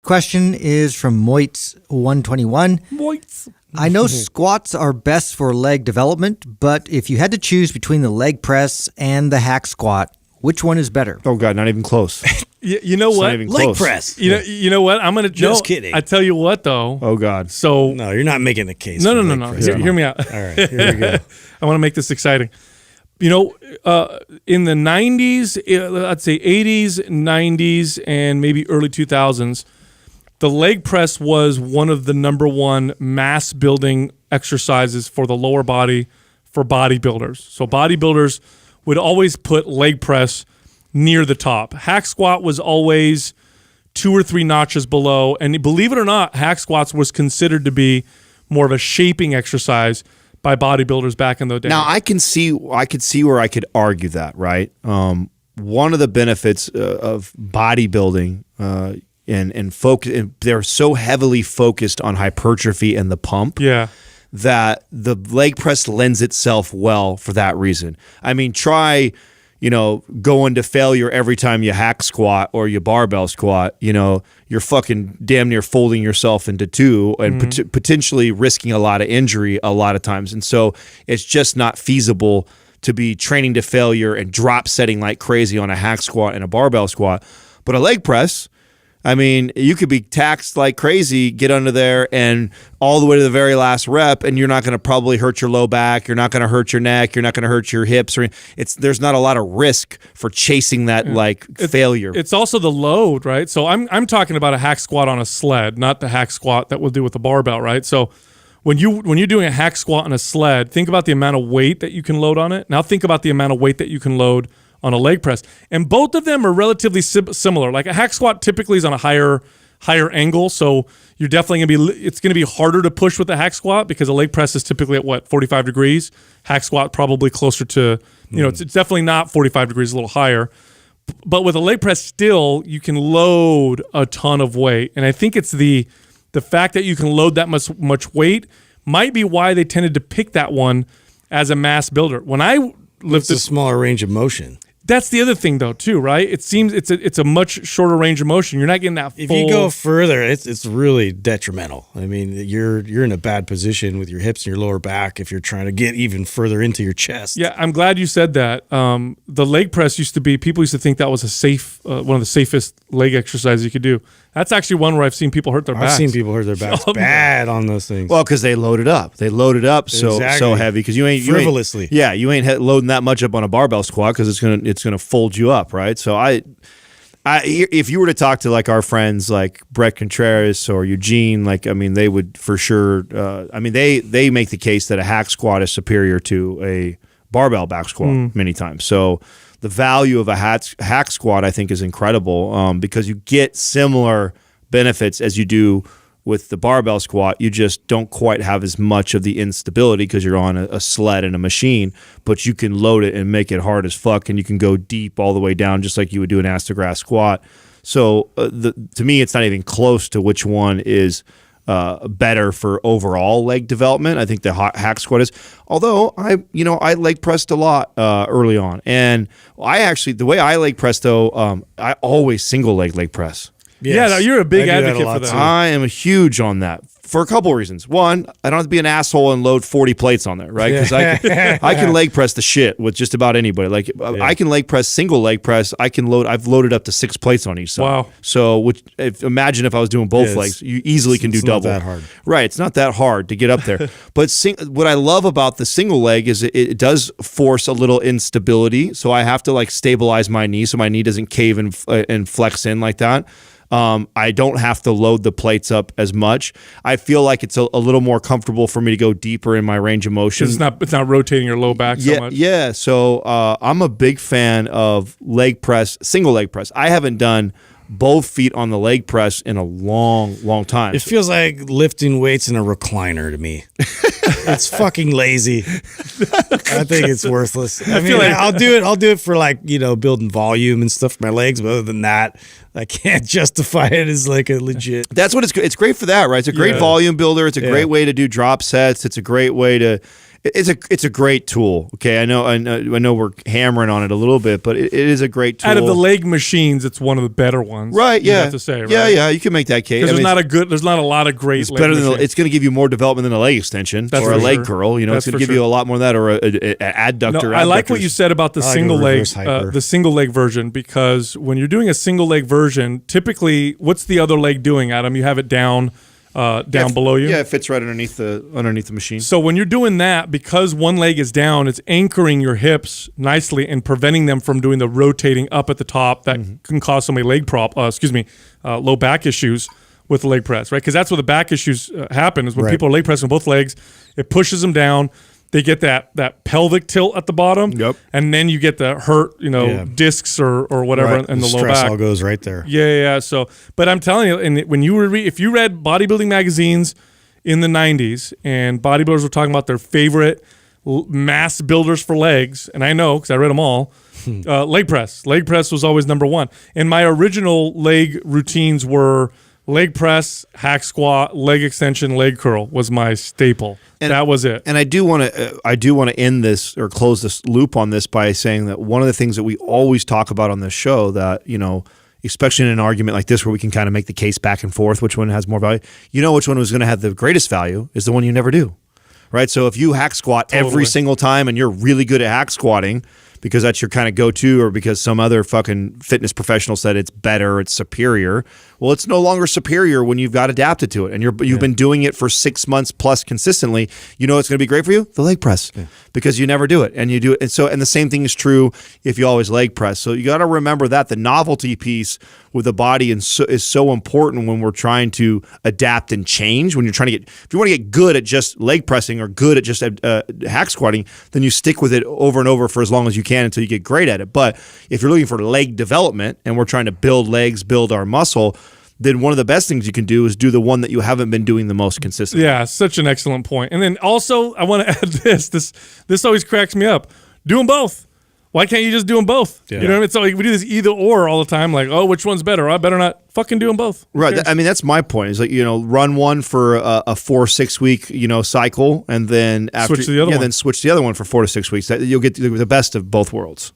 question is from Moitz121. Moitz. I know squats are best for leg development, but if you had to choose between the leg press and the hack squat, which one is better? Oh God, not even close. You know It's what? not even Leg close. press. You know what? I'm gonna Just kidding. I tell you what though. Oh God. So No, you're not making a case. no. for leg press. Hear me out. All right, here we go. I want to make this exciting. You know, in the 90s, I'd say 80s, 90s, and maybe early 2000s, the leg press was one of the number one mass building exercises for the lower body for bodybuilders. So bodybuilders would always put leg press near the top. Hack squat was always 2 or 3 notches below. And believe it or not, hack squats was considered to be more of a shaping exercise by bodybuilders back in the day. Now I could see where I could argue that, right? One of the benefits of bodybuilding and focus, and they're so heavily focused on hypertrophy and the pump, that the leg press lends itself well for that reason. I mean, try, going to failure every time you hack squat or you barbell squat. You're fucking damn near folding yourself into 2 and potentially risking a lot of injury a lot of times. And so it's just not feasible to be training to failure and drop setting like crazy on a hack squat and a barbell squat. But a leg press, I mean, you could be taxed like crazy, get under there, and all the way to the very last rep, and you're not going to probably hurt your low back. You're not going to hurt your neck. You're not going to hurt your hips. There's not a lot of risk for chasing that failure. It's also the load, right? So I'm talking about a hack squat on a sled, not the hack squat that we'll do with the barbell, right? So when you're doing a hack squat on a sled, think about the amount of weight that you can load on it. Now think about the amount of weight that you can load on a leg press, and both of them are relatively similar. Like a hack squat typically is on a higher angle, so you're definitely it's gonna be harder to push with a hack squat because a leg press is typically at 45 degrees. Hack squat probably closer to it's definitely not 45 degrees, a little higher. But with a leg press, still you can load a ton of weight, and I think it's the fact that you can load that much weight might be why they tended to pick that one as a mass builder. When I It's a smaller range of motion. That's the other thing, though, too, right? It seems it's a much shorter range of motion. You're not getting that full. If you go further, it's really detrimental. I mean, you're in a bad position with your hips and your lower back if you're trying to get even further into your chest. Yeah, I'm glad you said that. The leg press people used to think that was a safe, one of the safest leg exercises you could do. That's actually one where I've seen people hurt their backs. I've seen people hurt their backs bad on those things. Well, because they load it up. They load it up so heavy because you ain't frivolously. You ain't loading that much up on a barbell squat because it's gonna fold you up, right? So if you were to talk to like our friends like Brett Contreras or Eugene, they would for sure. They make the case that a hack squat is superior to a barbell back squat many times. So the value of a hack squat, I think, is incredible because you get similar benefits as you do with the barbell squat. You just don't quite have as much of the instability because you're on a sled and a machine, but you can load it and make it hard as fuck, and you can go deep all the way down just like you would do an ass to grass squat. So to me, it's not even close to which one is better for overall leg development. I think the hack squat is. Although I leg pressed a lot early on, and the way I leg press though, I always single leg press. Yes. Yeah, no, you're a big advocate for that. I am huge on that for a couple of reasons. One, I don't have to be an asshole and load 40 plates on there, right? Because I can leg press the shit with just about anybody. I can leg press, single leg press. I've loaded up to 6 plates on each side. Wow. So imagine if I was doing both legs, you easily can do double. It's not that hard. Right, it's not that hard to get up there. But what I love about the single leg is it does force a little instability. So I have to stabilize my knee so my knee doesn't cave and flex in like that. I don't have to load the plates up as much. I feel like it's a little more comfortable for me to go deeper in my range of motion. It's not rotating your low back so much. Yeah. So I'm a big fan of leg press, single leg press. I haven't done both feet on the leg press in a long time. It feels like lifting weights in a recliner to me. It's fucking lazy. I think it's worthless. I mean, I'll do it for building volume and stuff for my legs, but other than that, I can't justify it as like a legit. That's what it's great for that, right? It's a great Yeah. volume builder. It's a great way to do drop sets. It's a great way to. It's a great tool. Okay, I know we're hammering on it a little bit, but it is a great tool. Out of the leg machines, it's one of the better ones. right? You Yeah, have to say, right? yeah. You can make that case. Because I mean, there's not a lot of great. it's leg better than machines. it's going to give you more development than a leg extension That's or a for leg sure. curl. You know, That's it's going for to give you sure. a lot more of that or a adductor. No, I like what you said about the I like a single leg, reverse hyper. the single leg version, because when you're doing a single leg version, typically, what's the other leg doing, Adam? You have it down below you. Yeah, it fits right underneath the machine. So when you're doing that, because one leg is down, it's anchoring your hips nicely and preventing them from doing the rotating up at the top that can cause so many low back issues with the leg press, right? Because that's where the back issues happen is when Right. people are leg pressing both legs, it pushes them down. They get that pelvic tilt at the bottom, Yep. and then you get the hurt, Yeah. discs or whatever Right. in the low stress back. all goes right there. Yeah. So, but I'm telling you, and when you were if you read bodybuilding magazines in the '90s, and bodybuilders were talking about their favorite mass builders for legs, and I know because I read them all. Leg press. Leg press was always number one. And my original leg routines were leg press, hack squat, leg extension, leg curl was my staple. And- that was it. And I do want to end this or close this loop on this by saying that one of the things that we always talk about on this show that, especially in an argument like this where we can kind of make the case back and forth, which one has more value, which one was going to have the greatest value is the one you never do, right? So if you hack squat Totally. every single time and you're really good at hack squatting because that's your kind of go-to or because some other fucking fitness professional said it's better, it's superior, well, it's no longer superior when you've got adapted to it and you've been doing it for 6 months plus consistently. You know what's going to be great for you? The leg press, because you never do it and you do it. And the same thing is true if you always leg press. So you got to remember that the novelty piece with the body is so important when we're trying to adapt and change. When you're trying to if you want to get good at just leg pressing or good at just hack squatting, then you stick with it over and over for as long as you can until you get great at it. But if you're looking for leg development and we're trying to build legs, build our muscle, then one of the best things you can do is do the one that you haven't been doing the most consistently. Yeah, such an excellent point. And then also, I want to add this. This always cracks me up. Do them both. Why can't you just do them both? Yeah. You know what I mean? So we do this either or all the time. Like, oh, which one's better? I better not fucking do them both. Who Right. cares? I mean, that's my point. Is like, run one for a 4-6 week, cycle, and then after Switch to the other one. then switch to the other one for 4 to 6 weeks. You'll get the best of both worlds.